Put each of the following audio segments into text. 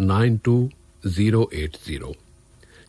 92080,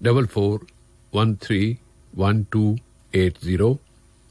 44131280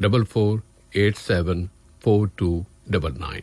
44874299।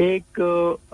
1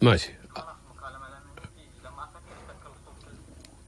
ماشي.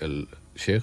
الشيخ.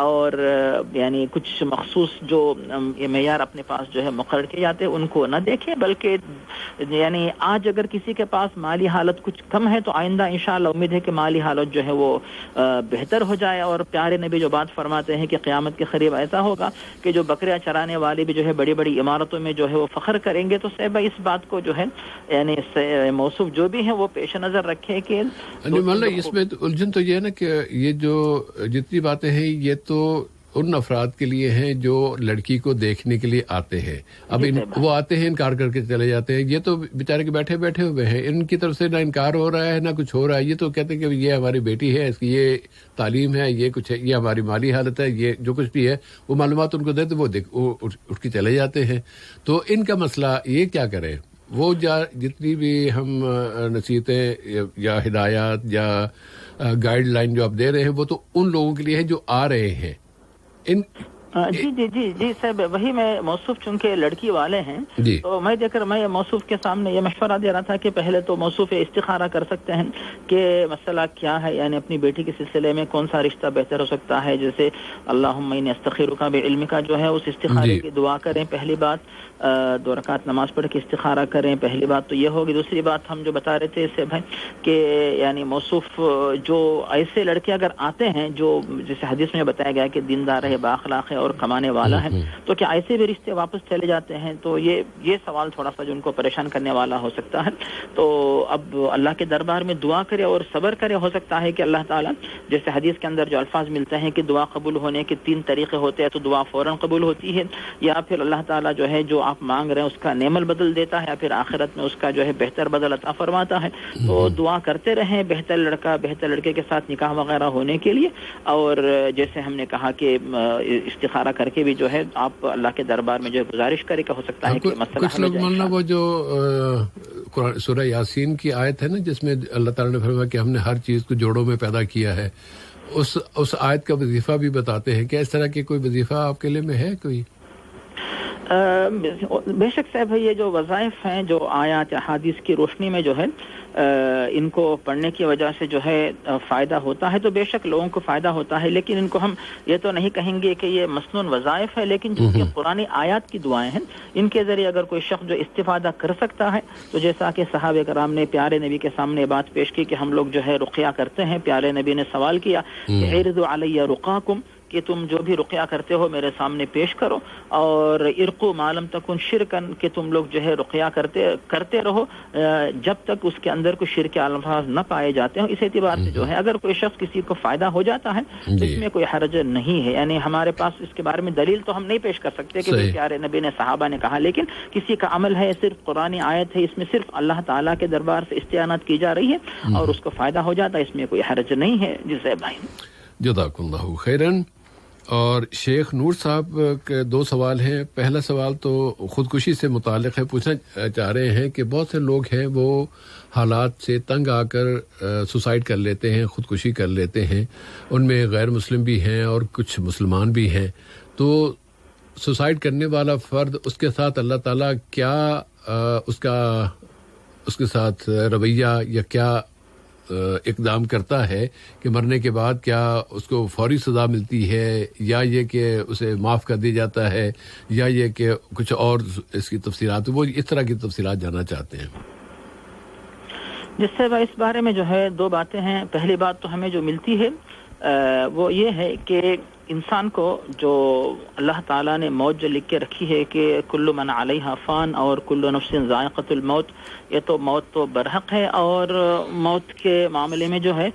اور یعنی کچھ مخصوص جو یہ معیار اپنے پاس جو ہے مقرر کیے جاتے ہیں ان کو نہ دیکھیں، بلکہ یعنی آج اگر کسی کے پاس مالی حالت کچھ کم ہے تو آئندہ انشاءاللہ امید ہے کہ مالی حالت جو ہے وہ بہتر ہو جائے. اور پیارے نبی جو بات فرماتے ہیں کہ قیامت کے قریب ایسا ہوگا کہ جو بکریاں چرانے والے بھی جو ہے بڑی بڑی عمارتوں میں جو ہے وہ فخر کریں گے. تو صاحب اس بات کو جو ہے یعنی موصوف جو بھی ہیں وہ پیش نظر رکھے کہ اس میں الجھن تو یہ ہے نا کہ یہ جو جتنی باتیں ہیں یہ تو ان افراد کے لیے ہیں جو لڑکی کو دیکھنے کے لیے آتے ہیں. اب وہ آتے ہیں انکار کر کے چلے جاتے ہیں. یہ تو بیچارے کے بیٹھے ہوئے ہیں، ان کی طرف سے نہ انکار ہو رہا ہے نہ کچھ ہو رہا ہے. یہ تو کہتے ہیں کہ یہ ہماری بیٹی ہے، اس کی یہ تعلیم ہے، یہ کچھ ہے، یہ ہماری مالی حالت ہے، یہ جو کچھ بھی ہے وہ معلومات ان کو دیتے وہ اٹھ کے چلے جاتے ہیں. تو ان کا مسئلہ یہ کیا کریں؟ وہ جتنی بھی ہم نصیحتیں یا ہدایات یا گائیڈ لائن جو آپ دے رہے ہیں وہ تو ان لوگوں کے لیے ہے جو آ رہے ہیں. جی صاحب، وہی میں موصوف چونکہ لڑکی والے ہیں تو میں دیکھ کر میں موصوف کے سامنے یہ مشورہ دے رہا تھا کہ پہلے تو موصوف استخارہ کر سکتے ہیں کہ مسئلہ کیا ہے، یعنی اپنی بیٹی کے سلسلے میں کون سا رشتہ بہتر ہو سکتا ہے. جیسے اللہم انی استخیرک بعلمک جو ہے اس استخارے کی دعا کریں. پہلی بات 2 رکعت نماز پڑھ کے استخارہ کریں. پہلی بات تو یہ ہوگی. دوسری بات ہم جو بتا رہے تھے اس سے بھائی کہ یعنی موصوف جو ایسے لڑکے اگر آتے ہیں جو جیسے حدیث میں بتایا گیا کہ دیندار ہے، بااخلاق ہے اور کمانے والا ہے، تو کیا ایسے بھی رشتے واپس چلے جاتے ہیں؟ تو یہ سوال تھوڑا سا جو ان کو پریشان کرنے والا ہو سکتا ہے. تو اب اللہ کے دربار میں دعا کرے اور صبر کرے. ہو سکتا ہے کہ اللہ تعالیٰ جیسے حدیث کے اندر جو الفاظ ملتے ہیں کہ دعا قبول ہونے کے 3 طریقے ہوتے ہیں، تو دعا فوراً قبول ہوتی ہے، یا پھر اللہ تعالیٰ جو ہے جو آپ مانگ رہے ہیں اس کا نعمل بدل دیتا ہے، یا پھر آخرت میں اس کا جو ہے بہتر بدل عطا فرماتا ہے. تو دعا کرتے رہیں بہتر لڑکا بہتر لڑکے کے ساتھ نکاح وغیرہ ہونے کے لیے. اور جیسے ہم نے کہا کہ استخارہ کر کے بھی جو ہے آپ اللہ کے دربار میں جو ہے گزارش کرے کہ ہو سکتا ہے کہ مسئلہ کچھ لوگ ماننا وہ جو سورہ یاسین کی آیت ہے نا جس میں اللہ تعالیٰ نے فرمایا کہ ہم نے ہر چیز کو جوڑوں میں پیدا کیا ہے، اس آیت کا وظیفہ بھی بتاتے ہیں. کیا اس طرح کے کوئی وظیفہ آپ کے لیے میں ہے کوئی؟ بے شک صاحب یہ جو وظائف ہیں جو آیات احادیث کی روشنی میں جو ہے ان کو پڑھنے کی وجہ سے جو ہے فائدہ ہوتا ہے، تو بے شک لوگوں کو فائدہ ہوتا ہے. لیکن ان کو ہم یہ تو نہیں کہیں گے کہ یہ مسنون وظائف ہے، لیکن جو کہ قرآنی آیات کی دعائیں ہیں ان کے ذریعے اگر کوئی شخص جو استفادہ کر سکتا ہے، تو جیسا کہ صحابہ کرام نے پیارے نبی کے سامنے بات پیش کی کہ ہم لوگ جو ہے رقیہ کرتے ہیں. پیارے نبی نے سوال کیا کہ اعرضوا علی رقاکم، کہ تم جو بھی رقیہ کرتے ہو میرے سامنے پیش کرو. اور ارقو ما لم تکن شرکن، کہ تم لوگ جو ہے رقیہ کرتے رہو جب تک اس کے اندر کوئی شرک الفاظ نہ پائے جاتے ہوں. اس اعتبار سے جو ہے اگر کوئی شخص کسی کو فائدہ ہو جاتا ہے تو اس میں کوئی حرج نہیں ہے. یعنی ہمارے پاس اس کے بارے میں دلیل تو ہم نہیں پیش کر سکتے کہ پیارے نبی نے صحابہ نے کہا، لیکن کسی کا عمل ہے صرف قرآن آیت ہے، اس میں صرف اللہ تعالیٰ کے دربار سے استعانت کی جا رہی ہے اور اس کو فائدہ ہو جاتا ہے، اس میں کوئی حرج نہیں ہے. جزاک بھائی جزاک اللہ خیرن. اور شیخ نور صاحب کے 2 سوال ہیں. پہلا سوال تو خودکشی سے متعلق ہے. پوچھنا چاہ رہے ہیں کہ بہت سے لوگ ہیں وہ حالات سے تنگ آ کر سوسائڈ کر لیتے ہیں، خودکشی کر لیتے ہیں. ان میں غیر مسلم بھی ہیں اور کچھ مسلمان بھی ہیں. تو سوسائڈ کرنے والا فرد اس کے ساتھ اللہ تعالیٰ کیا اس کے ساتھ رویہ یا کیا اقدام کرتا ہے کہ مرنے کے بعد کیا اس کو فوری سزا ملتی ہے، یا یہ کہ اسے معاف کر دیا جاتا ہے، یا یہ کہ کچھ اور اس کی تفصیلات؟ وہ اس طرح کی تفصیلات جاننا چاہتے ہیں. جس سے اس بارے میں جو ہے 2 باتیں ہیں. پہلی بات تو ہمیں جو ملتی ہے وہ یہ ہے کہ انسان کو جو اللہ تعالیٰ نے موت جو لکھ کے رکھی ہے کہ کل من علیہا فان اور کل نفس ذائقۃ الموت، یہ تو موت تو برحق ہے. اور موت کے معاملے میں جو ہے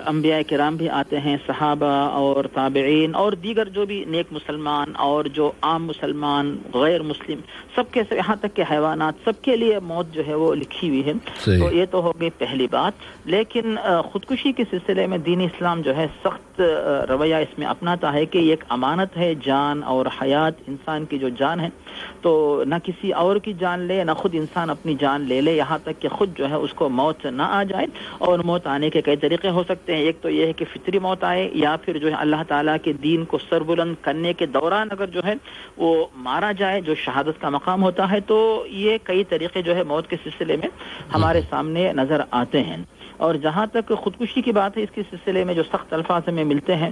انبیاء کرام بھی آتے ہیں، صحابہ اور تابعین اور دیگر جو بھی نیک مسلمان اور جو عام مسلمان غیر مسلم سب کے یہاں تک کہ حیوانات سب کے لیے موت جو ہے وہ لکھی ہوئی ہے. تو یہ تو ہو گئی پہلی بات. لیکن خودکشی کے سلسلے میں دین اسلام جو ہے سخت رویہ اس میں اپناتا ہے کہ یہ ایک امانت ہے. جان اور حیات، انسان کی جو جان ہے تو نہ کسی اور کی جان لے نہ خود انسان اپنی جان لے یہاں تک کہ خود جو ہے اس کو موت نہ آ جائے. اور موت آنے کے کئی طریقے ہو سکتے ہیں. ایک تو یہ ہے کہ فطری موت آئے، یا پھر جو ہے اللہ تعالیٰ کے دین کو سربلند کرنے کے دوران اگر جو ہے وہ مارا جائے، جو شہادت کا مقام ہوتا ہے. تو یہ کئی طریقے جو ہے موت کے سلسلے میں ہمارے سامنے نظر آتے ہیں. اور جہاں تک خودکشی کی بات ہے اس کے سلسلے میں جو سخت الفاظ ہمیں ملتے ہیں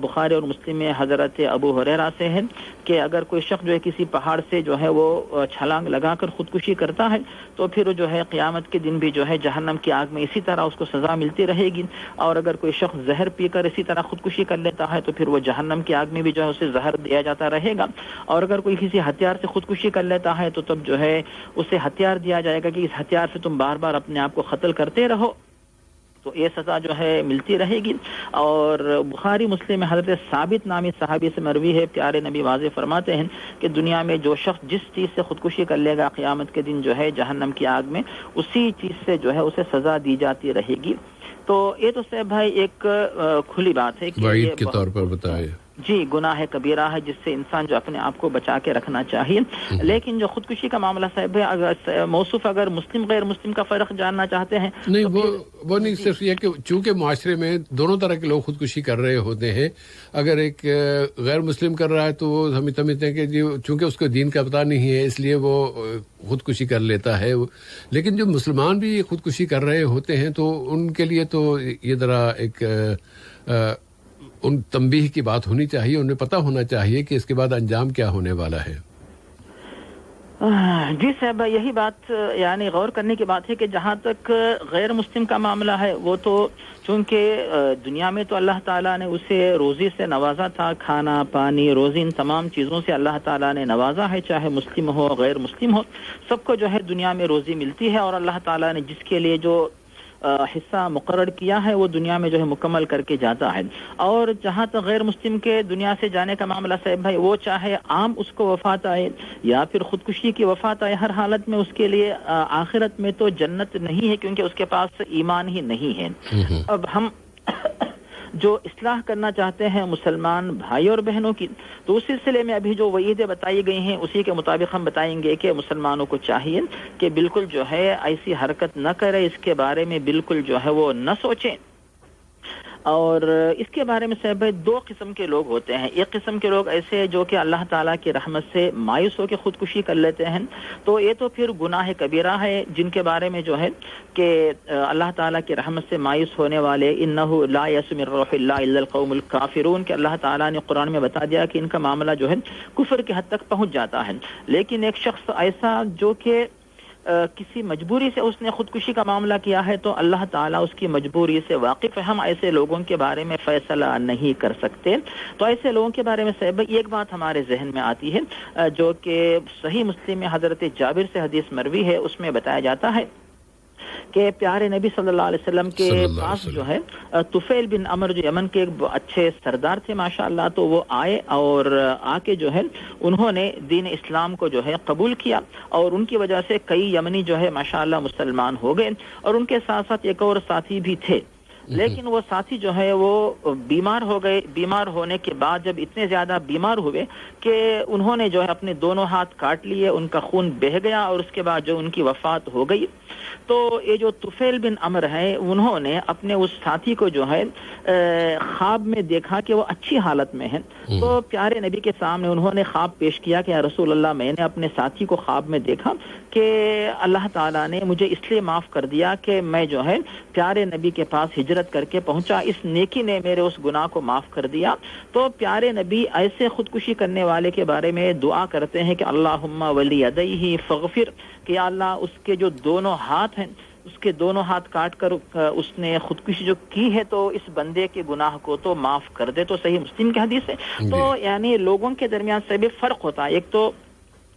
بخاری اور مسلم میں حضرت ابو ہریرہ سے ہے کہ اگر کوئی شخص جو ہے کسی پہاڑ سے جو ہے وہ چھلانگ لگا کر خودکشی کرتا ہے تو پھر جو ہے قیامت کے دن بھی جو ہے جہنم کی آگ میں اسی طرح اس کو سزا ملتی رہے گی. اور اگر کوئی شخص زہر پی کر اسی طرح خودکشی کر لیتا ہے تو پھر وہ جہنم کی آگ میں بھی جو ہے اسے زہر دیا جاتا رہے گا. اور اگر کوئی کسی ہتھیار سے خودکشی کر لیتا ہے تو تب جو ہے اسے ہتھیار دیا جائے گا کہ اس ہتھیار سے تم بار بار اپنے آپ کو قتل کرتے رہو, تو یہ سزا جو ہے ملتی رہے گی. اور بخاری مسلم میں حضرت ثابت نامی صحابی سے مروی ہے, پیارے نبی واضح فرماتے ہیں کہ دنیا میں جو شخص جس چیز سے خودکشی کر لے گا قیامت کے دن جو ہے جہنم کی آگ میں اسی چیز سے جو ہے اسے سزا دی جاتی رہے گی. تو یہ تو صاحب بھائی ایک کھلی بات ہے کہ وعید کے طور پر بتائے جی گناہ کبیرہ ہے جس سے انسان جو اپنے آپ کو بچا کے رکھنا چاہیے. لیکن جو خودکشی کا معاملہ صاحب ہے اگر موصوف اگر مسلم غیر مسلم کا فرق جاننا چاہتے ہیں نہیں, وہ نہیں, صرف یہ کہ چونکہ معاشرے میں دونوں طرح کے لوگ خودکشی کر رہے ہوتے ہیں. اگر ایک غیر مسلم کر رہا ہے تو وہ ہم سمجھتے ہیں کہ چونکہ اس کو دین کا پتہ نہیں ہے اس لیے وہ خودکشی کر لیتا ہے. لیکن جو مسلمان بھی خودکشی کر رہے ہوتے ہیں تو ان کے لیے تو یہ ذرا ایک ان تنبیہ کی بات ہونی چاہیے, انہیں پتہ ہونا چاہیے کہ اس کے بعد انجام کیا ہونے والا ہے. جی صاحب یہی بات یعنی غور کرنے کی بات ہے کہ جہاں تک غیر مسلم کا معاملہ ہے وہ تو چونکہ دنیا میں تو اللہ تعالیٰ نے اسے روزی سے نوازا تھا, کھانا پانی روزی ان تمام چیزوں سے اللہ تعالیٰ نے نوازا ہے, چاہے مسلم ہو غیر مسلم ہو سب کو جو ہے دنیا میں روزی ملتی ہے. اور اللہ تعالیٰ نے جس کے لیے جو حصہ مقرر کیا ہے وہ دنیا میں جو ہے مکمل کر کے جاتا ہے. اور جہاں تک غیر مسلم کے دنیا سے جانے کا معاملہ صاحب بھائی وہ چاہے عام اس کو وفات آئے یا پھر خودکشی کی وفات آئے, ہر حالت میں اس کے لیے آخرت میں تو جنت نہیں ہے کیونکہ اس کے پاس ایمان ہی نہیں ہے. اب ہم جو اصلاح کرنا چاہتے ہیں مسلمان بھائی اور بہنوں کی تو اس سلسلے میں ابھی جو وعیدیں بتائی گئی ہیں اسی کے مطابق ہم بتائیں گے کہ مسلمانوں کو چاہیے کہ بالکل جو ہے ایسی حرکت نہ کرے, اس کے بارے میں بالکل جو ہے وہ نہ سوچیں. اور اس کے بارے میں صاحب دو قسم کے لوگ ہوتے ہیں. ایک قسم کے لوگ ایسے جو کہ اللہ تعالیٰ کی رحمت سے مایوس ہو کے خودکشی کر لیتے ہیں, تو یہ تو پھر گناہ کبیرہ ہے جن کے بارے میں جو ہے کہ اللہ تعالیٰ کی رحمت سے مایوس ہونے والے انہو لا یأس من روح اللہ الا القوم الکافرون کہ اللہ تعالیٰ نے قرآن میں بتا دیا کہ ان کا معاملہ جو ہے کفر کے حد تک پہنچ جاتا ہے. لیکن ایک شخص ایسا جو کہ کسی مجبوری سے اس نے خودکشی کا معاملہ کیا ہے تو اللہ تعالیٰ اس کی مجبوری سے واقف ہے, ہم ایسے لوگوں کے بارے میں فیصلہ نہیں کر سکتے. تو ایسے لوگوں کے بارے میں صاحب ایک بات ہمارے ذہن میں آتی ہے جو کہ صحیح مسلم میں حضرت جابر سے حدیث مروی ہے, اس میں بتایا جاتا ہے کہ پیارے نبی صلی اللہ علیہ وسلم کے پاس جو ہے طفیل بن عمر جو یمن کے ایک اچھے سردار تھے ماشاءاللہ, تو وہ آئے اور آ کے جو ہے انہوں نے دین اسلام کو جو ہے قبول کیا اور ان کی وجہ سے کئی یمنی جو ہے ماشاءاللہ مسلمان ہو گئے. اور ان کے ساتھ ساتھ ایک اور ساتھی بھی تھے, لیکن وہ ساتھی جو ہے وہ بیمار ہو گئے. بیمار ہونے کے بعد جب اتنے زیادہ بیمار ہوئے کہ انہوں نے جو ہے اپنے دونوں ہاتھ کاٹ لیے, ان کا خون بہہ گیا اور اس کے بعد جو ان کی وفات ہو گئی. تو یہ جو طفیل بن عمر ہے انہوں نے اپنے اس ساتھی کو جو ہے خواب میں دیکھا کہ وہ اچھی حالت میں ہے, تو پیارے نبی کے سامنے انہوں نے خواب پیش کیا کہ یا رسول اللہ میں نے اپنے ساتھی کو خواب میں دیکھا کہ اللہ تعالیٰ نے مجھے اس لیے معاف کر دیا کہ میں جو ہے پیارے نبی کے پاس ہجرت کر کے پہنچا, اس نیکی نے میرے اس گناہ کو معاف کر دیا. تو پیارے نبی ایسے خودکشی کرنے والے کے بارے میں دعا کرتے ہیں کہ اللہم ولی یدیہ فاغفر, کہ یا اللہ اس کے جو دونوں ہاتھ ہیں اس کے دونوں ہاتھ کاٹ کر اس نے خودکشی جو کی ہے تو اس بندے کے گناہ کو تو معاف کر دے. تو صحیح مسلم کی حدیث ہے. تو یعنی لوگوں کے درمیان سے بھی فرق ہوتا ہے, ایک تو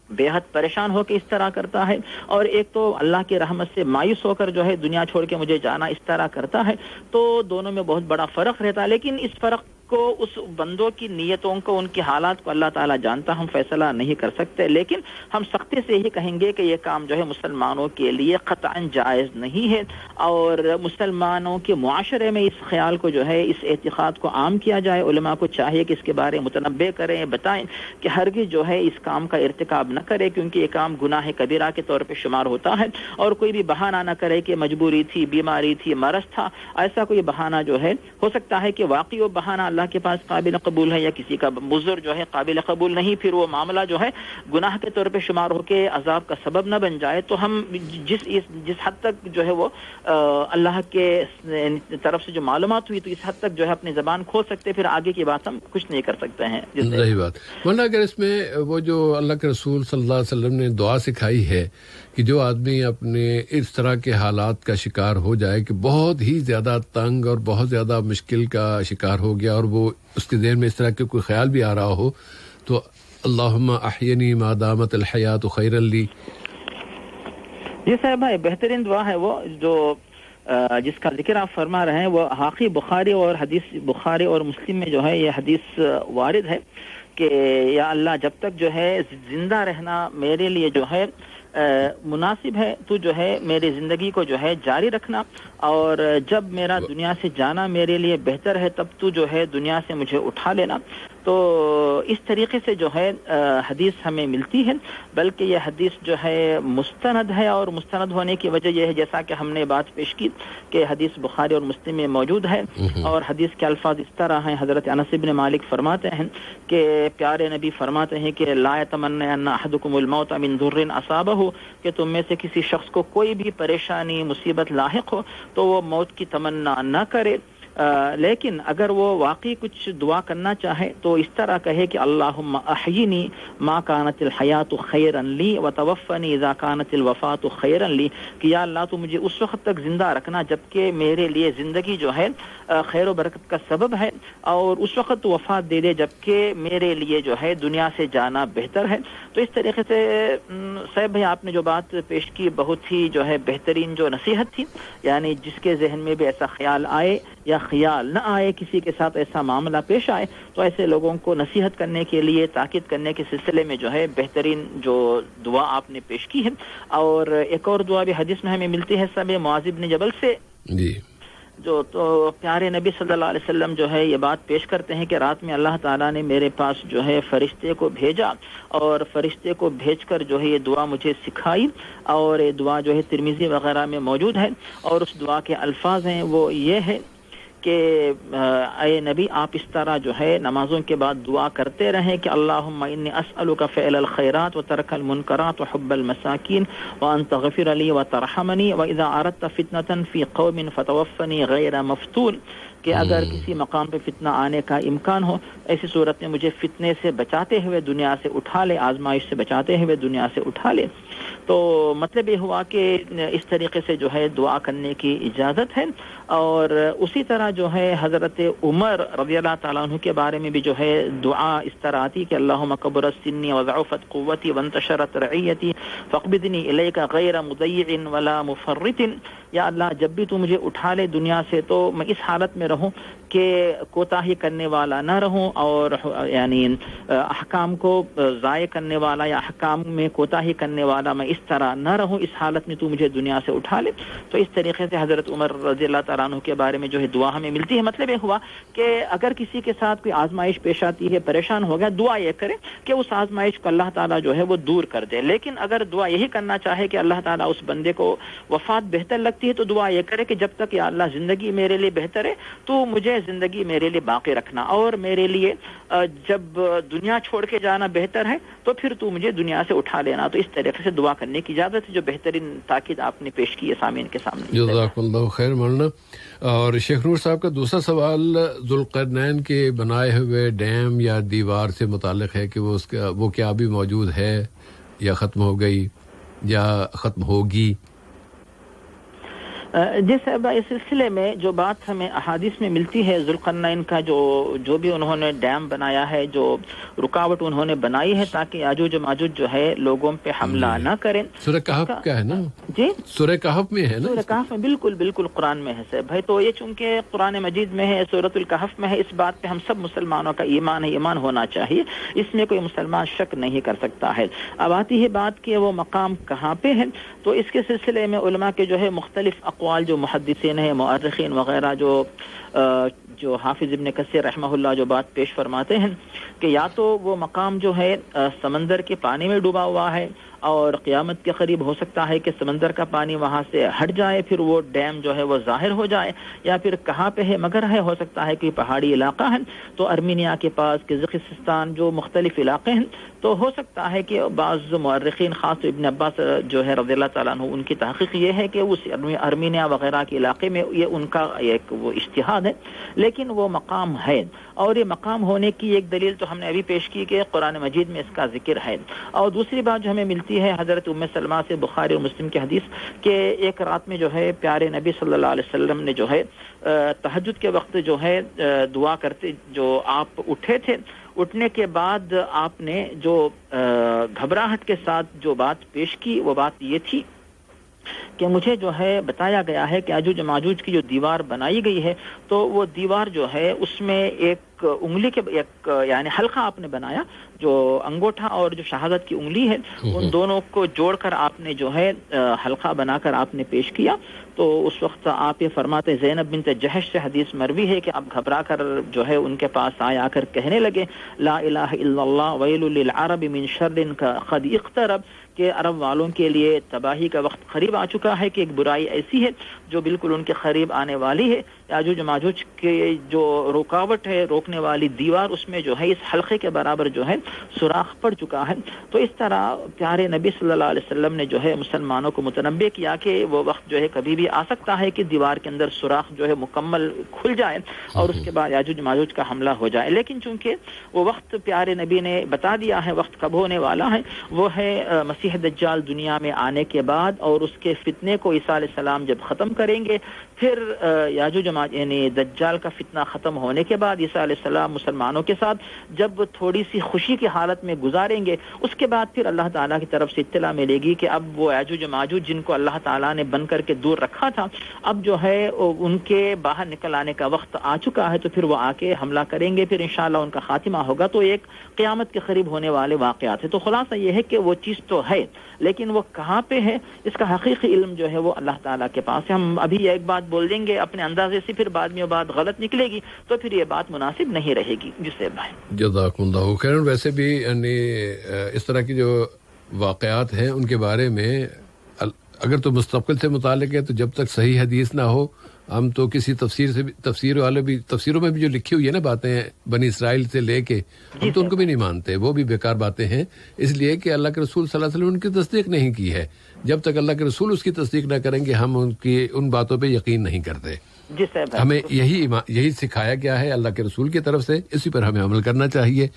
بے حد پریشان ہو کے اس طرح کرتا ہے اور ایک تو اللہ کی رحمت سے مایوس ہو کر جو ہے دنیا چھوڑ کے مجھے جانا اس طرح کرتا ہے. تو دونوں میں بہت بڑا فرق رہتا ہے, لیکن اس فرق کو اس بندوں کی نیتوں کو ان کی حالات کو اللہ تعالیٰ جانتا, ہم فیصلہ نہیں کر سکتے. لیکن ہم سختی سے یہی کہیں گے کہ یہ کام جو ہے مسلمانوں کے لیے قطعاً جائز نہیں ہے اور مسلمانوں کے معاشرے میں اس خیال کو جو ہے اس اعتقاد کو عام کیا جائے. علماء کو چاہیے کہ اس کے بارے متنبہ کریں, بتائیں کہ ہرگز جو ہے اس کام کا ارتکاب نہ کرے کیونکہ یہ کام گناہ کبیرہ کے طور پہ شمار ہوتا ہے. اور کوئی بھی بہانہ نہ کرے کہ مجبوری تھی, بیماری تھی, مرض تھا. ایسا کوئی بہانہ جو ہے ہو سکتا ہے کہ واقعی وہ بہانہ اللہ کے پاس قابل قبول ہے یا کسی کا عذر جو ہے قابل قبول نہیں، پھر وہ معاملہ جو ہے گناہ کے طور پہ شمار ہو کے عذاب کا سبب نہ بن جائے، تو ہم جس حد تک جو ہے وہ اللہ کے طرف سے جو معلومات ہوئی تو اس حد تک جو ہے اپنی زبان کھول سکتے، پھر آگے کی بات ہم کچھ نہیں کر سکتے ہیں. صحیح بات. ورنہ اگر اس میں وہ جو اللہ کے رسول صلی اللہ علیہ وسلم نے دعا سکھائی ہے کہ جو آدمی اپنے اس طرح کے حالات کا شکار ہو جائے کہ بہت ہی زیادہ تنگ اور بہت زیادہ مشکل کا شکار ہو گیا اور وہ اس کے ذہن میں اس طرح کے کوئی خیال بھی آ رہا ہو تو اللہم احینی ما دامت الحیات خیرا لی. جی صاحب بھائی بہترین دعا ہے وہ جو جس کا ذکر آپ فرما رہے ہیں، وہ حاقی بخاری اور حدیث بخاری اور مسلم میں جو ہے یہ حدیث وارد ہے کہ یا اللہ جب تک جو ہے زندہ رہنا میرے لیے جو ہے مناسب ہے تو جو ہے میری زندگی کو جو ہے جاری رکھنا، اور جب میرا دنیا سے جانا میرے لیے بہتر ہے تب تو جو ہے دنیا سے مجھے اٹھا لینا. تو اس طریقے سے جو ہے حدیث ہمیں ملتی ہے، بلکہ یہ حدیث جو ہے مستند ہے، اور مستند ہونے کی وجہ یہ ہے جیسا کہ ہم نے بات پیش کی کہ حدیث بخاری اور مسلم میں موجود ہے، اور حدیث کے الفاظ اس طرح ہیں. حضرت انس بن مالک فرماتے ہیں کہ پیارے نبی فرماتے ہیں کہ لا یتمنى ان احدکم الموت من ضر اصابہ، کہ تم میں سے کسی شخص کو کوئی بھی پریشانی مصیبت لاحق ہو تو وہ موت کی تمنا نہ کرے، لیکن اگر وہ واقعی کچھ دعا کرنا چاہے تو اس طرح کہے کہ اللہم احیینی ما کانت الحیات خیرا لی وتوفنی اذا کانت الوفات خیرا لی، کہ یا اللہ تو مجھے اس وقت تک زندہ رکھنا جبکہ میرے لیے زندگی جو ہے خیر و برکت کا سبب ہے، اور اس وقت وفات دے دے جبکہ میرے لیے جو ہے دنیا سے جانا بہتر ہے. تو اس طریقے سے صاحب بھائی آپ نے جو بات پیش کی بہت ہی جو ہے بہترین جو نصیحت تھی، یعنی جس کے ذہن میں بھی ایسا خیال آئے یا خیال نہ آئے کسی کے ساتھ ایسا معاملہ پیش آئے تو ایسے لوگوں کو نصیحت کرنے کے لیے تاکید کرنے کے سلسلے میں جو ہے بہترین جو دعا آپ نے پیش کی ہے. اور ایک اور دعا بھی حدیث میں ہمیں ملتی ہے صاحب معاذ بن جبل سے جی، جو تو پیارے نبی صلی اللہ علیہ وسلم جو ہے یہ بات پیش کرتے ہیں کہ رات میں اللہ تعالیٰ نے میرے پاس جو ہے فرشتے کو بھیجا، اور فرشتے کو بھیج کر جو ہے یہ دعا مجھے سکھائی، اور یہ دعا جو ہے ترمذی وغیرہ میں موجود ہے، اور اس دعا کے الفاظ ہیں وہ یہ ہے کہ اے نبی آپ اس طرح جو ہے نمازوں کے بعد دعا کرتے رہیں کہ اللہم انی اسألک فعل الخیرات وترک المنکرات وحب المساکین وان تغفر لی وترحمنی واذا اردت فتنة فی قوم فتوفنی غیر مفتون، کہ اگر کسی مقام پہ فتنہ آنے کا امکان ہو ایسی صورت میں مجھے فتنے سے بچاتے ہوئے دنیا سے اٹھا لے، آزمائش سے بچاتے ہوئے دنیا سے اٹھا لے. تو مطلب یہ ہوا کہ اس طریقے سے جو ہے دعا کرنے کی اجازت ہے. اور اسی طرح جو ہے حضرت عمر رضی اللہ تعالیٰ عنہ کے بارے میں بھی جو ہے دعا اس طرح آتی کہ اللہم کبرت سنی وضعفت قوتی وانتشرت رعیتی فاقبضنی الیک غیر مضیع ولا مفرط، یا اللہ جب بھی تو مجھے اٹھا لے دنیا سے تو میں اس حالت میں رہوں کہ کوتاہی کرنے والا نہ رہوں، اور یعنی احکام کو ضائع کرنے والا یا احکام میں کوتاہی کرنے والا میں اس طرح نہ رہوں، اس حالت میں تو مجھے دنیا سے اٹھا لے. تو اس طریقے سے حضرت عمر رضی اللہ تعالیٰ عنہ کے بارے میں جو ہے دعا ہمیں ملتی ہے. مطلب یہ ہوا کہ اگر کسی کے ساتھ کوئی آزمائش پیش آتی ہے، پریشان ہو گیا، دعا یہ کرے کہ اس آزمائش کو اللہ تعالیٰ جو ہے وہ دور کر دے. لیکن اگر دعا یہی کرنا چاہے کہ اللہ تعالیٰ اس بندے کو وفات بہتر لگتی ہے تو دعا یہ کرے کہ جب تک یا اللہ زندگی میرے لیے بہتر ہے تو مجھے زندگی میرے لیے باقی رکھنا، اور میرے لیے جب دنیا چھوڑ کے جانا بہتر ہے تو پھر تو مجھے دنیا سے اٹھا لینا. تو اس طریقے سے دعا کرنے کی اجازت ہے جو بہترین تاکید آپ نے پیش کی ہے سامعین کے سامنے. جزاک اللہ خیر مولانا. اور شیخ نور صاحب کا دوسرا سوال ذوالقرنین کے بنائے ہوئے ڈیم یا دیوار سے متعلق ہے کہ وہ کیا ابھی موجود ہے یا ختم ہو گئی یا ختم ہوگی؟ جی صاحب اس سلسلے میں جو بات ہمیں احادیث میں ملتی ہے ذوالقرنین کا جو بھی انہوں نے ڈیم بنایا ہے، جو رکاوٹ انہوں نے بنائی ہے تاکہ یاجوج و ماجوج جو ہے لوگوں پہ حملہ نہ کریں. سورہ کہف کا ہے نا؟ جی سورہ کہف میں ہے نا؟ سورہ کہف میں بالکل قرآن میں ہے صاحب بھائی. تو یہ چونکہ قرآن مجید میں ہے، سورۃ الکہف میں ہے، اس بات پہ ہم سب مسلمانوں کا ایمان ہے، ایمان ہونا چاہیے، اس میں کوئی مسلمان شک نہیں کر سکتا ہے. اب آتی ہے بات کہ وہ مقام کہاں پہ ہے، تو اس کے سلسلے میں علماء کے جو ہے مختلف اقوال، جو محدثین ہیں، مؤرخین وغیرہ، جو حافظ ابن کثیر رحمہ اللہ جو بات پیش فرماتے ہیں کہ یا تو وہ مقام جو ہے سمندر کے پانی میں ڈوبا ہوا ہے، اور قیامت کے قریب ہو سکتا ہے کہ سمندر کا پانی وہاں سے ہٹ جائے، پھر وہ ڈیم جو ہے وہ ظاہر ہو جائے، یا پھر کہاں پہ ہے مگر ہے ہو سکتا ہے کہ پہاڑی علاقہ ہے، تو ارمینیا کے پاس قزاقستان جو مختلف علاقے ہیں، تو ہو سکتا ہے کہ بعض مورخین خاص ابن عباس جو ہے رضی اللہ تعالیٰ عنہ ان کی تحقیق یہ ہے کہ اس ارمینیا وغیرہ کے علاقے میں یہ ان کا ایک وہ اجتہاد ہے، لیکن وہ مقام ہے، اور یہ مقام ہونے کی ایک دلیل تو ہم نے ابھی پیش کی کہ قرآن مجید میں اس کا ذکر ہے۔ اور دوسری بات جو ہمیں ملتی ہے حضرت ام سلمہ سے بخاری اور مسلم کی حدیث کہ ایک رات میں جو ہے پیارے نبی صلی اللہ علیہ وسلم نے جو ہے تہجد کے وقت جو ہے دعا کرتے، جو آپ اٹھے تھے، اٹھنے کے بعد آپ نے جو گھبراہٹ کے ساتھ جو بات پیش کی وہ بات یہ تھی کہ مجھے جو ہے بتایا گیا ہے کہ یاجوج ماجوج کی جو دیوار بنائی گئی ہے تو وہ دیوار جو ہے اس میں ایک انگلی کے ایک یعنی حلقہ آپ نے بنایا، جو انگوٹھا اور جو شہادت کی انگلی ہے ان دونوں کو جوڑ کر آپ نے جو ہے حلقہ بنا کر آپ نے پیش کیا۔ تو اس وقت آپ یہ فرماتے زینب بنت جہش سے حدیث مروی ہے کہ آپ گھبرا کر جو ہے ان کے پاس آ کر کہنے لگے لا الہ الا اللہ ویل للعرب من شر قد اقترب، کہ عرب والوں کے لیے تباہی کا وقت قریب آ چکا ہے، کہ ایک برائی ایسی ہے جو بالکل ان کے قریب آنے والی ہے۔ یاجوج ماجوج کے جو رکاوٹ ہے، روکنے والی دیوار، اس میں جو ہے اس حلقے کے برابر جو ہے سوراخ پڑ چکا ہے۔ تو اس طرح پیارے نبی صلی اللہ علیہ وسلم نے جو ہے مسلمانوں کو متنبہ کیا کہ وہ وقت جو ہے کبھی بھی آ سکتا ہے کہ دیوار کے اندر سوراخ جو ہے مکمل کھل جائے اور اس کے بعد یاجوج ماجوج کا حملہ ہو جائے، لیکن چونکہ وہ وقت پیارے نبی نے بتا دیا ہے وقت کب ہونے والا ہے، وہ ہے مسیح دجال دنیا میں آنے کے بعد، اور اس کے فتنے کو عیسیٰ علیہ السلام جب ختم کریں گے، پھر یاجوج یعنی دجال کا فتنہ ختم ہونے کے بعد عیسیٰ علیہ السلام مسلمانوں کے ساتھ جب تھوڑی سی خوشی کی حالت میں گزاریں گے، اس کے بعد پھر اللہ تعالیٰ کی طرف سے اطلاع ملے گی کہ اب وہ یاجوج ماجوج جن کو اللہ تعالیٰ نے بن کر کے دور رکھا تھا، اب جو ہے ان کے باہر نکل آنے کا وقت آ چکا ہے، تو پھر وہ آ کے حملہ کریں گے، پھر انشاءاللہ ان کا خاتمہ ہوگا۔ تو ایک قیامت کے قریب ہونے والے واقعات ہیں۔ تو خلاصہ یہ ہے کہ وہ چیز تو ہے، لیکن وہ کہاں پہ ہے اس کا حقیقی علم جو ہے وہ اللہ تعالیٰ کے پاس ہے۔ ہم ابھی ایک بات بول دیں گے اپنے اندازے سے، پھر بعد میں وہ بات غلط نکلے گی تو پھر یہ بات مناسب نہیں رہے گی۔ جسے بھائی جزاکم اللہ خیر۔ ویسے بھی یعنی اس طرح کی جو واقعات ہیں ان کے بارے میں اگر تو مستقبل سے متعلق ہے تو جب تک صحیح حدیث نہ ہو، ہم تو کسی تفسیروں میں بھی جو لکھی ہوئی ہے نا باتیں بنی اسرائیل سے لے کے، ہم تو ان کو بھی نہیں مانتے، وہ بھی بیکار باتیں ہیں، اس لیے کہ اللہ کے رسول صلی اللہ علیہ وسلم نے ان کی تصدیق نہیں کی ہے۔ جب تک اللہ کے رسول اس کی تصدیق نہ کریں گے ہم ان باتوں پہ یقین نہیں کرتے۔ ہمیں یہی سکھایا گیا ہے اللہ کے رسول کی طرف سے، اسی پر ہمیں عمل کرنا چاہیے۔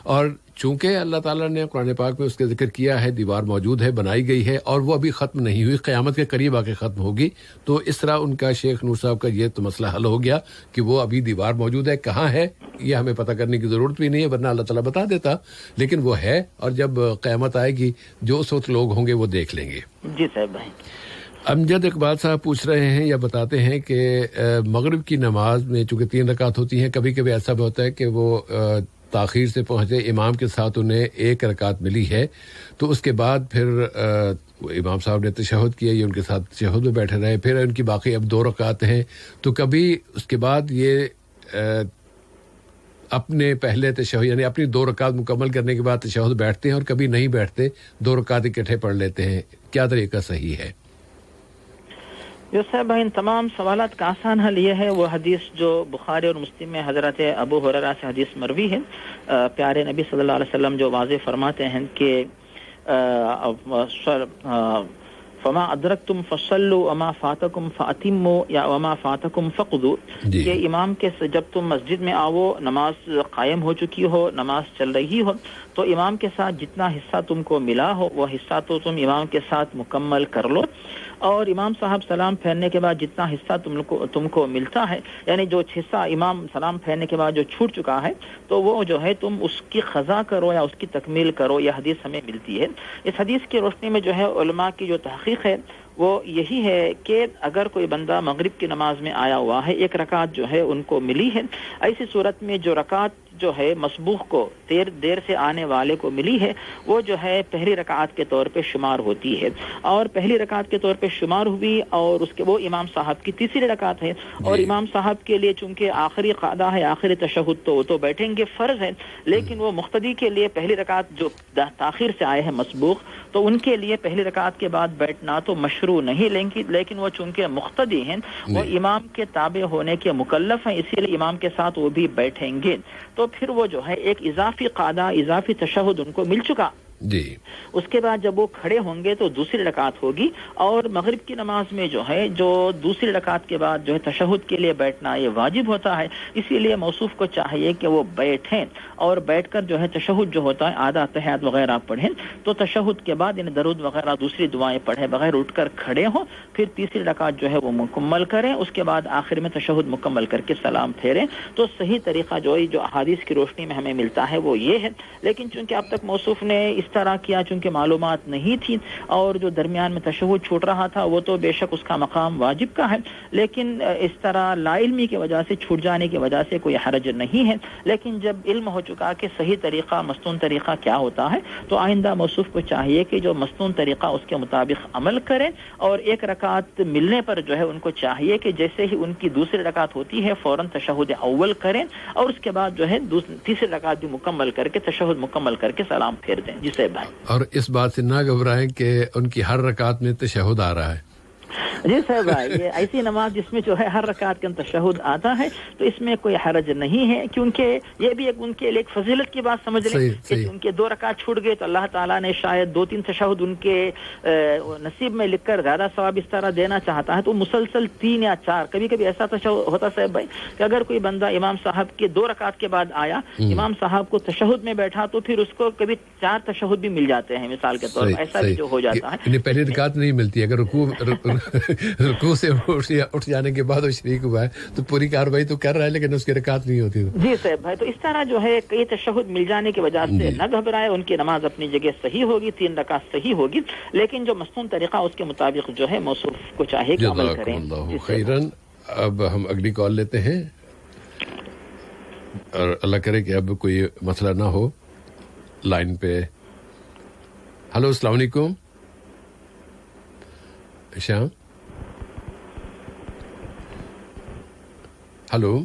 اور چونکہ اللہ تعالیٰ نے قرآن پاک میں اس کا ذکر کیا ہے، دیوار موجود ہے، بنائی گئی ہے، اور وہ ابھی ختم نہیں ہوئی، قیامت کے قریب آ کے ختم ہوگی، تو اس طرح ان کا شیخ نور صاحب کا یہ تو مسئلہ حل ہو گیا کہ وہ ابھی دیوار موجود ہے، کہاں ہے یہ ہمیں پتہ کرنے کی ضرورت بھی نہیں ہے، ورنہ اللہ تعالیٰ بتا دیتا، لیکن وہ ہے، اور جب قیامت آئے گی جو اس وقت لوگ ہوں گے وہ دیکھ لیں گے۔ جی صاحب بھائی۔ امجد اقبال صاحب پوچھ رہے ہیں یا بتاتے ہیں کہ مغرب کی نماز میں چونکہ 3 رکعت ہوتی ہیں، کبھی کبھی ایسا بھی ہوتا ہے کہ وہ تاخیر سے پہنچے، امام کے ساتھ انہیں 1 رکعت ملی ہے، تو اس کے بعد پھر امام صاحب نے تشہد کیا، یہ ان کے ساتھ تشہد میں بیٹھے رہے، پھر ان کی باقی اب 2 رکعت ہیں، تو کبھی اس کے بعد یہ اپنے پہلے تشہد یعنی اپنی 2 رکعت مکمل کرنے کے بعد تشہد بیٹھتے ہیں، اور کبھی نہیں بیٹھتے، 2 رکعت اکٹھے پڑھ لیتے ہیں، کیا طریقہ صحیح ہے؟ صاحب ان تمام سوالات کا آسان حل یہ ہے، وہ حدیث جو بخاری اور مسلم میں حضرت ابو ہریرہ سے حدیث مروی ہے، پیارے نبی صلی اللہ علیہ وسلم جو واضح فرماتے ہیں کہ فما ادرکتم فصلوا وما فاتکم فاتموا یا وما فاتکم فقضوا، کہ امام کے جب تم مسجد میں آؤ، نماز قائم ہو چکی ہو، نماز چل رہی ہو، تو امام کے ساتھ جتنا حصہ تم کو ملا ہو وہ حصہ تو تم امام کے ساتھ مکمل کر لو، اور امام صاحب سلام پھیرنے کے بعد جتنا حصہ تم کو ملتا ہے، یعنی جو حصہ امام سلام پھیرنے کے بعد جو چھوٹ چکا ہے، تو وہ جو ہے تم اس کی قضا کرو یا اس کی تکمیل کرو، یہ حدیث ہمیں ملتی ہے۔ اس حدیث کی روشنی میں جو ہے علماء کی جو تحقیق ہے وہ یہی ہے کہ اگر کوئی بندہ مغرب کی نماز میں آیا ہوا ہے، 1 رکعت جو ہے ان کو ملی ہے، ایسی صورت میں جو رکعت جو ہے مسبوق کو دیر سے آنے والے کو ملی ہے وہ جو ہے پہلی رکعت کے طور پہ شمار ہوتی ہے، اور پہلی رکعت کے طور پہ شمار ہوئی، اور اس کے وہ امام صاحب کی تیسری رکعت ہے، اور امام صاحب کے لیے چونکہ آخری قعدہ ہے، آخری تشہد تو بیٹھیں گے، فرض ہے، لیکن وہ مقتدی کے لیے پہلی رکعت جو تاخیر سے آئے ہیں مسبوق، تو ان کے لیے پہلی رکعت کے بعد بیٹھنا تو مشروع نہیں، لیکن وہ چونکہ مقتدی ہیں، وہ امام کے تابع ہونے کے مکلف ہیں، اسی لیے امام کے ساتھ وہ بھی بیٹھیں گے، تو پھر وہ جو ہے ایک اضافی قعدہ، اضافی تشہد ان کو مل چکا جی۔ اس کے بعد جب وہ کھڑے ہوں گے تو دوسری رکعت ہوگی، اور مغرب کی نماز میں جو ہے جو دوسری رکعت کے بعد جو ہے تشہد کے لیے بیٹھنا یہ واجب ہوتا ہے، اسی لیے موصوف کو چاہیے کہ وہ بیٹھیں اور بیٹھ کر جو ہے تشہد جو ہوتا ہے آدھا تحیات وغیرہ پڑھیں، تو تشہد کے بعد درود وغیرہ دوسری دعائیں پڑھیں بغیر اٹھ کر کھڑے ہوں، پھر تیسری رکعت جو ہے وہ مکمل کریں، اس کے بعد آخر میں تشہد مکمل کر کے سلام پھیریں۔ تو صحیح طریقہ جو احادیث کی روشنی میں ہمیں ملتا ہے وہ یہ ہے، لیکن چونکہ اب تک موصوف نے اس طرح کیا، چونکہ معلومات نہیں تھی اور جو درمیان میں تشہد چھوٹ رہا تھا وہ تو بے شک اس کا مقام واجب کا ہے، لیکن اس طرح لا علمی کی وجہ سے چھوٹ جانے کی وجہ سے کوئی حرج نہیں ہے، لیکن جب علم ہو چکا کہ صحیح طریقہ مسنون طریقہ کیا ہوتا ہے تو آئندہ موصوف کو چاہیے کہ جو مسنون طریقہ اس کے مطابق عمل کریں، اور ایک رکعت ملنے پر جو ہے ان کو چاہیے کہ جیسے ہی ان کی دوسری رکعت ہوتی ہے فوراً تشہد اول کریں، اور اس کے بعد جو ہے تیسری رکعت بھی مکمل کر کے تشہد مکمل کر کے سلام پھیر دیں۔ جسے بھائی اور اس بات سے نہ گھبرائیں کہ ان کی ہر رکعت میں تشہد آ رہا ہے۔ جی صاحب بھائی، یہ ایسی نماز جس میں جو ہے ہر رکعت کے تشہد آتا ہے تو اس میں کوئی حرج نہیں ہے، کیونکہ یہ بھی ان کے لیے ایک فضیلت کی بات سمجھ لیں کہ ان کے 2 رکعت چھوٹ گئے تو اللہ تعالیٰ نے شاید 2-3 تشہد ان کے نصیب میں لکھ کر زیادہ ثواب اس طرح دینا چاہتا ہے، تو مسلسل 3 یا 4 کبھی کبھی ایسا تشہد ہوتا صاحب بھائی کہ اگر کوئی بندہ امام صاحب کے 2 رکعت کے بعد آیا، امام صاحب کو تشہد میں بیٹھا تو پھر اس کو کبھی 4 تشہد بھی مل جاتے ہیں، مثال کے طور پر ایسا بھی جو ہو جاتا ہے۔ پہلی رکعت نہیں ملتی، اگر رکوع سے اٹھ جانے کے بعد وہ شریک ہوا ہے تو پوری کاروائی تو کر رہا ہے لیکن اس کی رکعت نہیں ہوتی۔ جی صاحب بھائی، تو اس طرح جو ہے کئی تشہد مل جانے کی وجہ سے نہ گھبرائے، ان کی نماز اپنی جگہ صحیح ہوگی، 3 رکعت صحیح ہوگی، لیکن جو مسنون طریقہ اس کے مطابق جو ہے موصوف کو چاہیے کہ عمل کریں۔ اللہ خیرن۔ اب ہم اگلی کال لیتے ہیں، اور اللہ کرے کہ اب کوئی مسئلہ نہ ہو لائن پہ۔ ہلو، السلام علیکم شام۔ ہلو،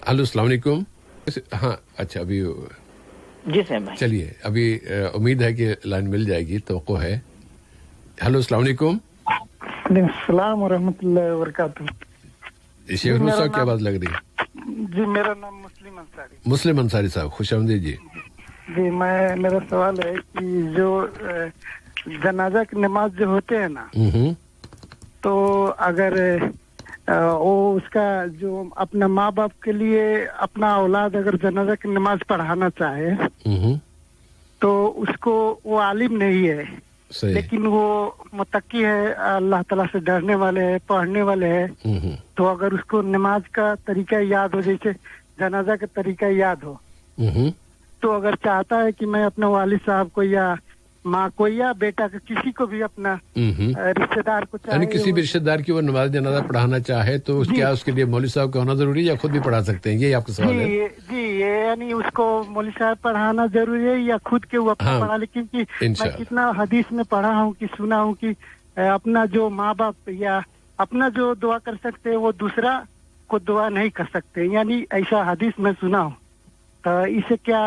ہلو، السلام علیکم۔ ہاں اچھا، ابھی جی صاحب بھائی چلیے، ابھی امید ہے کہ لائن مل جائے گی، توقع ہے۔ ہلو، السلام علیکم۔ وعلیکم السلام ورحمۃ اللہ وبرکاتہ۔ شیخ نور صاحب کیا بات لگ رہی ہے؟ جی میرا نام مسلم انصاری۔ مسلم انصاری صاحب، خوش آمدید جی۔ جی میرا سوال ہے کہ جو جنازہ کی نماز جو ہوتے ہیں نا، تو اگر وہ اس کا جو اپنا ماں باپ کے لیے اپنا اولاد اگر جنازہ کی نماز پڑھانا چاہے تو اس کو وہ عالم نہیں ہے، لیکن وہ متقی ہے، اللہ تعالیٰ سے ڈرنے والے ہیں، پڑھنے والے ہیں، تو اگر اس کو نماز کا طریقہ یاد ہو، جیسے جنازہ کا طریقہ یاد ہو، تو اگر چاہتا ہے کہ میں اپنے والد صاحب کو یا ماں کو یا بیٹا کو کسی کو بھی اپنا رشتے دار کو یعنی کسی بھی رشتے دار کی وہ نماز جنازہ پڑھانا چاہے تو کیا اس کے لیے مولوی صاحب کا ہونا ضروری ہے یا خود بھی پڑھا سکتے ہیں؟ یہ آپ کا سوال ہے؟ جی یعنی اس کو مولوی صاحب پڑھانا ضروری ہے یا خود کے وہ اپنا پڑھا لے؟ کیونکہ میں کتنا حدیث میں پڑھا ہوں کہ سنا ہوں کہ اپنا جو ماں باپ یا اپنا جو دعا کر سکتے وہ دوسرا کو دعا نہیں کر سکتے، یعنی ایسا حدیث میں سنا ہوں۔ اسے کیا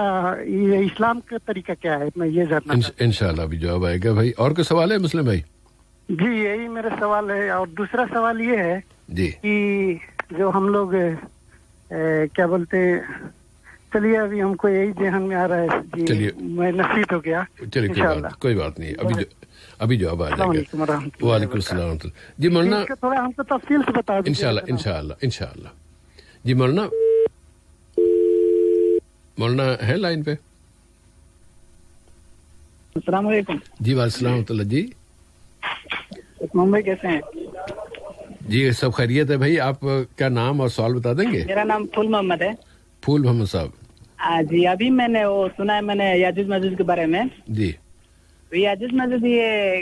اسلام کا طریقہ کیا ہے، میں یہ جاننا چاہتا ہوں۔ انشاءاللہ ابھی جواب آئے گا بھائی۔ اور کوئی سوال ہے مسلم بھائی؟ جی یہی میرا سوال ہے، اور دوسرا سوال یہ ہے جی کہ جو ہم لوگ کیا بولتے، چلیے ابھی ہم کو یہی ذہن میں آ رہا ہے جی، چلیے میں نصیحت ہو گیا، چلیے کوئی بات نہیں، ابھی جواب آ جائے گا۔ وعلیکم السلام ورحمۃ اللہ۔ جی مولانا تھوڑا ہم کو تفصیل سے بتا دیجیے۔ انشاءاللہ جی مولانا ہے لائن پہ؟ السلام علیکم۔ جی وعلیکم السلام ورحمۃ اللہ۔ جی ممبئی کیسے ہیں؟ جی سب خیریت ہے بھائی۔ آپ کا نام اور سوال بتا دیں گے؟ میرا نام پھول محمد ہے۔ پھول محمد صاحب جی ابھی میں نے وہ سنا ہے، میں نے یاجوج ماجوج کے بارے میں۔ جی یاجوج ماجوج یہ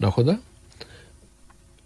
ناخذها؟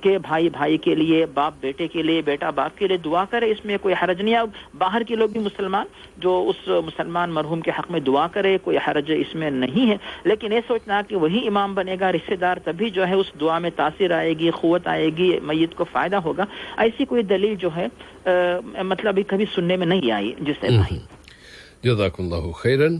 کہ بھائی بھائی کے لیے، باپ بیٹے کے لیے، بیٹا باپ کے لیے دعا کرے، اس میں کوئی حرج نہیں ہے. باہر کے لوگ بھی مسلمان جو اس مسلمان مرحوم کے حق میں دعا کرے، کوئی حرج اس میں نہیں ہے. لیکن یہ سوچنا کہ وہی امام بنے گا رشتہ دار تبھی جو ہے اس دعا میں تاثیر آئے گی، قوت آئے گی، میت کو فائدہ ہوگا، ایسی کوئی دلیل جو ہے مطلب کبھی سننے میں نہیں آئی. جس سے بھائی جزاک اللہ خیرن.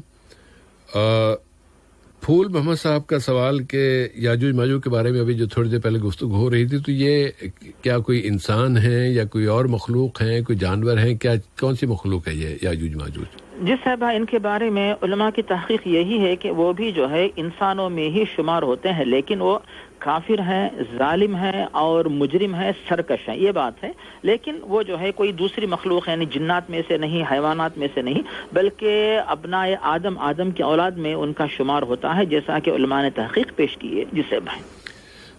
پھول محمد صاحب کا سوال کہ یاجوج ماجوج کے بارے میں ابھی جو تھوڑی دیر پہلے گفتگو ہو رہی تھی، تو یہ کیا کوئی انسان ہے یا کوئی اور مخلوق ہیں، کوئی جانور ہیں، کیا کون سی مخلوق ہے یہ یاجوج ماجوج؟ جی صاحب، ان کے بارے میں علماء کی تحقیق یہی ہے کہ وہ بھی جو ہے انسانوں میں ہی شمار ہوتے ہیں، لیکن وہ کافر ہیں، ظالم ہیں اور مجرم ہیں، سرکش ہیں، یہ بات ہے. لیکن وہ جو ہے کوئی دوسری مخلوق یعنی جنات میں سے نہیں، حیوانات میں سے نہیں، بلکہ ابنائے آدم کی اولاد میں ان کا شمار ہوتا ہے، جیسا کہ علماء نے تحقیق پیش کی ہے. جسے بھائی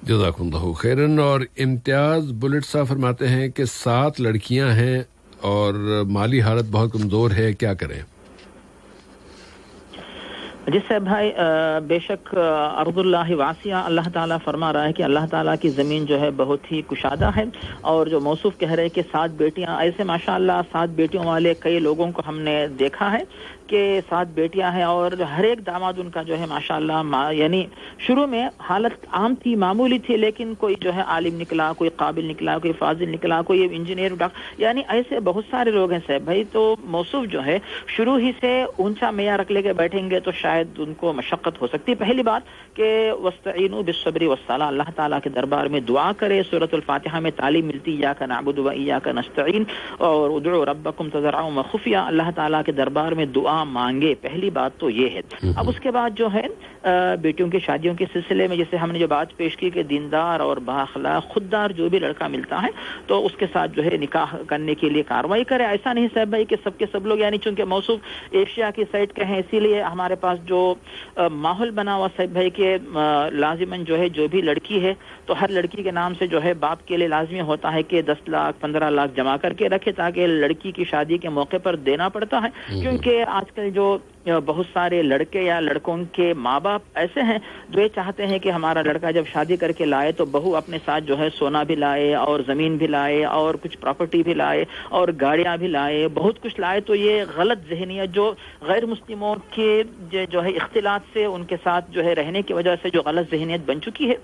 جزاک اللہ خیرن. اور امتیاز بلٹ صاحب فرماتے ہیں کہ 7 لڑکیاں ہیں اور مالی حالت بہت کمزور ہے، کیا کریں؟ جس سے بھائی بے شک ارض اللہ واسعہ، اللہ تعالیٰ فرما رہا ہے کہ اللہ تعالیٰ کی زمین جو ہے بہت ہی کشادہ ہے. اور جو موصوف کہہ رہے کہ 7 بیٹیاں، ایسے ماشاءاللہ 7 بیٹیوں والے کئی لوگوں کو ہم نے دیکھا ہے کہ 7 بیٹیاں ہیں، اور ہر ایک داماد ان کا جو ہے ماشاءاللہ یعنی شروع میں حالت عام تھی، معمولی تھی، لیکن کوئی جو ہے عالم نکلا، کوئی قابل نکلا، کوئی فاضل نکلا، کوئی انجینئر، ڈاکٹر، یعنی ایسے بہت سارے لوگ ہیں صاحب بھائی. تو موصوف جو ہے شروع ہی سے اونچا معیار رکھ لے کے بیٹھیں گے تو شاید ان کو مشقت ہو سکتی ہے. پہلی بات کہ وَاسْتَعِينُوا بِالصَّبْرِ وَالصَّلَاةِ، اللہ تعالیٰ کے دربار میں دعا کرے. سورۃ الفاتحہ میں تعلیم ملتی ایاک نعبد و ایاک نستعین، اور ادعوا ربکم تضرعا وخفیا، اللہ تعالیٰ کے دربار میں دعا مانگے. پہلی بات تو یہ ہے. اب اس کے بعد جو ہے بیٹیوں کی شادیوں کے سلسلے میں جیسے ہم نے جو بات پیش کی کہ دیندار اور بااخلاق خوددار جو بھی لڑکا ملتا ہے تو اس کے ساتھ جو ہے نکاح کرنے کے لیے کارروائی کرے. ایسا نہیں صاحب بھائی کہ سب کے سب لوگ، یعنی چونکہ موصوف ایشیا کی سائڈ کے ہیں، اسی لیے ہمارے پاس جو ماحول بنا ہوا صاحب بھائی کہ لازماً جو ہے جو بھی لڑکی ہے تو ہر لڑکی کے نام سے جو ہے باپ کے لیے لازمی ہوتا ہے کہ 10 لاکھ 15 لاکھ جمع کر کے رکھے، تاکہ لڑکی کی شادی کے موقع پر دینا پڑتا ہے. کیونکہ آج کل جو بہت سارے لڑکے یا لڑکوں کے ماں باپ ایسے ہیں جو یہ چاہتے ہیں کہ ہمارا لڑکا جب شادی کر کے لائے تو بہو اپنے ساتھ جو ہے سونا بھی لائے اور زمین بھی لائے اور کچھ پراپرٹی بھی لائے اور گاڑیاں بھی لائے، بہت کچھ لائے. تو یہ غلط ذہنیت جو غیر مسلموں کے جو ہے اختلاط سے ان کے ساتھ جو ہے رہنے کی وجہ سے جو غلط ذہنیت بن چکی ہے،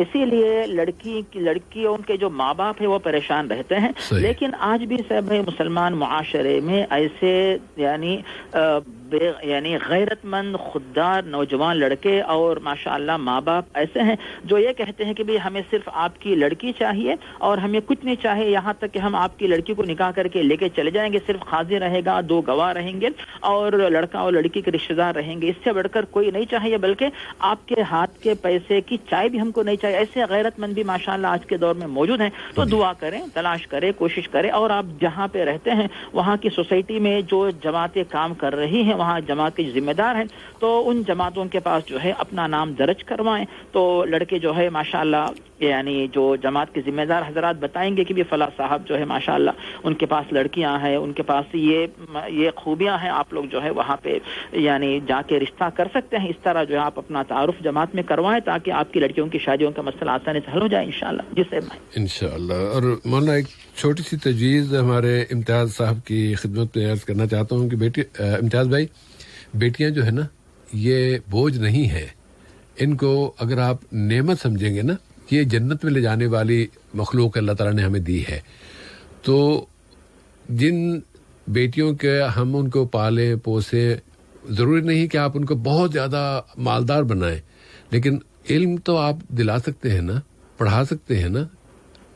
اسی لیے لڑکیوں کے جو ماں باپ ہیں وہ پریشان رہتے ہیں. لیکن آج بھی صاحب مسلمان معاشرے میں ایسے یعنی غیرت مند خوددار نوجوان لڑکے اور ماشاءاللہ ماں باپ ایسے ہیں جو یہ کہتے ہیں کہ بھی ہمیں صرف آپ کی لڑکی چاہیے اور ہمیں کچھ نہیں چاہیے، یہاں تک کہ ہم آپ کی لڑکی کو نکاح کر کے لے کے چلے جائیں گے، صرف قاضی رہے گا، 2 گواہ رہیں گے اور لڑکا اور لڑکی کے رشتہ دار رہیں گے، اس سے بڑھ کر کوئی نہیں چاہیے، بلکہ آپ کے ہاتھ کے پیسے کی چائے بھی ہم کو نہیں چاہیے. ایسے غیرت مند بھی ماشاءاللہ آج کے دور میں موجود ہیں. تو دعا کریں، تلاش کریں، کوشش کریں، اور آپ جہاں پہ رہتے ہیں وہاں کی سوسائٹی میں جو جماعتیں کام کر رہی ہیں، وہاں جماعت کے ذمہ دار ہیں، تو ان جماعتوں کے پاس جو ہے اپنا نام درج کروائیں. تو لڑکے جو ہے ماشاءاللہ یعنی جو جماعت کے ذمہ دار حضرات بتائیں گے کہ بھی فلاں صاحب جو ہے ماشاءاللہ ان کے پاس لڑکیاں ہیں، ان کے پاس یہ خوبیاں ہیں، آپ لوگ جو ہے وہاں پہ یعنی جا کے رشتہ کر سکتے ہیں. اس طرح جو ہے آپ اپنا تعارف جماعت میں کروائیں تاکہ آپ کی لڑکیوں کی شادیوں کا مسئلہ آسانی سے حل ہو جائے انشاءاللہ. جی صاحب انشاءاللہ. اور مولانا ایک چھوٹی سی تجویز ہمارے امتیاز صاحب کی خدمت میں عرض کرنا چاہتا ہوں کہ امتیاز بھائی، بیٹیاں جو ہے نا یہ بوجھ نہیں ہے، ان کو اگر آپ نعمت سمجھیں گے نا، یہ جنت میں لے جانے والی مخلوق اللہ تعالیٰ نے ہمیں دی ہے. تو جن بیٹیوں کے ہم ان کو پالیں پوسیں، ضروری نہیں کہ آپ ان کو بہت زیادہ مالدار بنائیں، لیکن علم تو آپ دلا سکتے ہیں نا، پڑھا سکتے ہیں نا.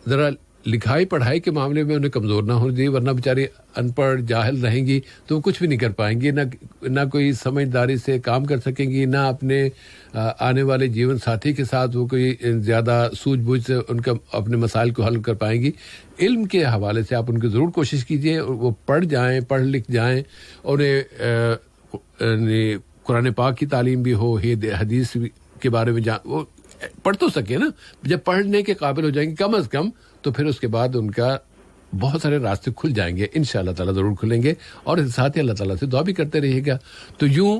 ذرا لکھائی پڑھائی کے معاملے میں انہیں کمزور نہ ہونا چاہیے، ورنہ بیچاری ان پڑھ جاہل رہیں گی تو وہ کچھ بھی نہیں کر پائیں گی، نہ کوئی سمجھداری سے کام کر سکیں گی، نہ اپنے آنے والے جیون ساتھی کے ساتھ وہ کوئی زیادہ سوجھ بوجھ سے ان کا اپنے مسائل کو حل کر پائیں گی. علم کے حوالے سے آپ ان کی ضرور کوشش کیجیے، وہ پڑھ جائیں، پڑھ لکھ جائیں، اور قرآن پاک کی تعلیم بھی ہو، حدیث کے بارے میں وہ پڑھ تو سکے نا. جب پڑھنے کے قابل ہو جائیں گے کم از کم، تو پھر اس کے بعد ان کا بہت سارے راستے کھل جائیں گے، انشاءاللہ تعالیٰ ضرور کھلیں گے. اور اس ساتھ ہی اللہ تعالیٰ سے دعا بھی کرتے رہیے گا. تو یوں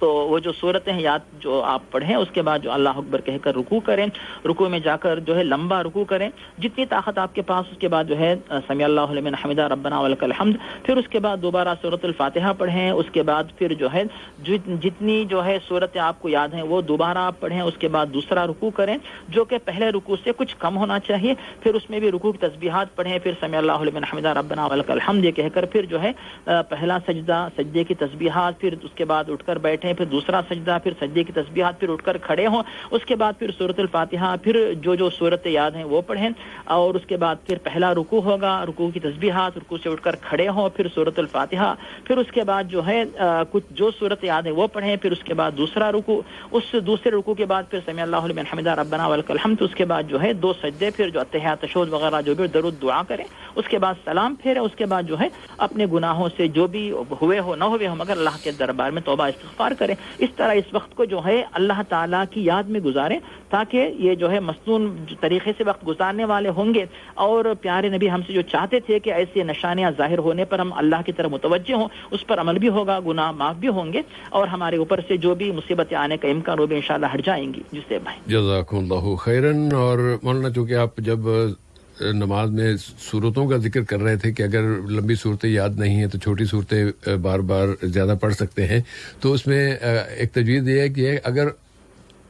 تو وہ جو صورتیں ہیں یاد جو آپ پڑھیں اس کے بعد جو اللہ اکبر کہہ کر رکوع کریں, رکوع میں جا کر جو ہے لمبا رکوع کریں جتنی طاقت آپ کے پاس, اس کے بعد جو ہے سمیع اللہ لمن حمدہ ربنا ولک الحمد, پھر اس کے بعد دوبارہ سورۃ الفاتحہ پڑھیں, اس کے بعد پھر جو ہے جتنی جو ہے صورتیں آپ کو یاد ہیں وہ دوبارہ آپ پڑھیں, اس کے بعد دوسرا رکوع کریں جو کہ پہلے رکوع سے کچھ کم ہونا چاہیے, پھر اس میں بھی رکوع کی تسبیحات پڑھیں, پھر سمیع اللہ لمن حمدہ ربنا ولک الحمد یہ کہہ کر پھر جو ہے پہلا سجدہ, سجدے کی تسبیحات, پھر اس کے بعد اٹھ کر بیٹھیں, پھر دوسرا سجدہ, پھر سجدے کی تسبیحات, پھر اٹھ کر کھڑے ہوں, اس کے بعد پھر سورۃ الفاتحہ, پھر جو صورتیں یاد ہیں وہ پڑھیں, اور اس کے بعد پھر پہلا رکوع ہوگا, رکوع کی تسبیحات, رکوع سے اٹھ کر کھڑے ہوں, پھر سورۃ الفاتحہ, پھر اس کے بعد جو ہے کچھ جو صورتیں یاد ہیں وہ پڑھیں, پھر اس کے بعد دوسرا رکوع, اس دوسرے رکوع کے بعد پھر سمیع اللہ لمن حمدہ ربنا ولک الحمد, اس کے بعد جو ہے 2 سجدے, پھر جو اتحیات تشہد وغیرہ جو بھی درود دعا کریں, اس کے بعد سلام پھیریں, اس کے بعد جو ہے اپنے گناہوں سے جو بھی ہوئے ہو نہ ہوئے ہو مگر اللہ کے دربار میں توبہ استغفار کریں. اس طرح اس وقت کو جو ہے اللہ تعالیٰ کی یاد میں گزاریں تاکہ یہ جو ہے مصنون طریقے سے وقت گزارنے والے ہوں گے, اور پیارے نبی ہم سے جو چاہتے تھے کہ ایسی نشانیاں ظاہر ہونے پر ہم اللہ کی طرف متوجہ ہوں, اس پر عمل بھی ہوگا, گناہ معاف بھی ہوں گے, اور ہمارے اوپر سے جو بھی مصیبتیں آنے کا امکان وہ بھی انشاءاللہ ہٹ جائیں گی. جس سے بھائی جزاکم اللہ خیرن. اور مولانا چونکہ آپ جب نماز میں صورتوں کا ذکر کر رہے تھے کہ اگر لمبی صورتیں یاد نہیں ہیں تو چھوٹی صورتیں بار بار زیادہ پڑھ سکتے ہیں, تو اس میں ایک تجویز یہ ہے کہ اگر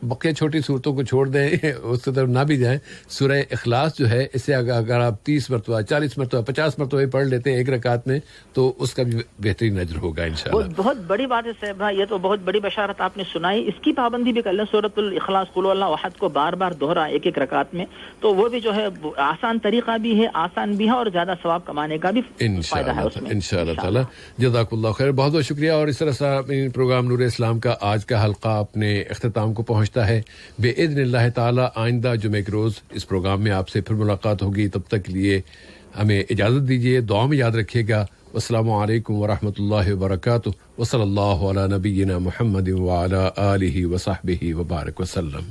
بقیہ چھوٹی صورتوں کو چھوڑ دیں, اس کی طرف نہ بھی جائیں, سورہ اخلاص جو ہے اسے اگر آپ 30 مرتبہ 40 مرتبہ 50 مرتبہ پڑھ لیتے ہیں ایک رکعت میں تو اس کا بھی بہترین اجر ہوگا انشاءاللہ. بہت بڑی بات ہے صاحب بھائی, یہ تو بہت بڑی بشارت آپ نے سنائی. اس کی پابندی بھی کر لیں, سورۃ الاخلاص قل اللہ احد کو بار بار دوہرا ایک رکعت میں, تو وہ بھی جو ہے آسان طریقہ بھی ہے, آسان بھی ہے, اور زیادہ ثواب کمانے کا بھی فائدہ ہے اس میں انشاءاللہ تعالی. جزاک اللہ خیر, بہت بہت شکریہ. اور اس طرح سے پروگرام نور اسلام کا آج کا حلقہ اپنے اختتام کو پہنچتا ہے. باذن اللہ تعالی آئندہ جمعے کے روز اس پروگرام میں آپ سے پھر ملاقات ہوگی. تب تک کے لیے ہمیں اجازت دیجیے, دعا میں یاد رکھیے گا. السلام علیکم ورحمۃ اللہ وبرکاتہ, وصلی اللہ علی نبینا محمد وعلی آلہ وصحبہ وبارک وسلم.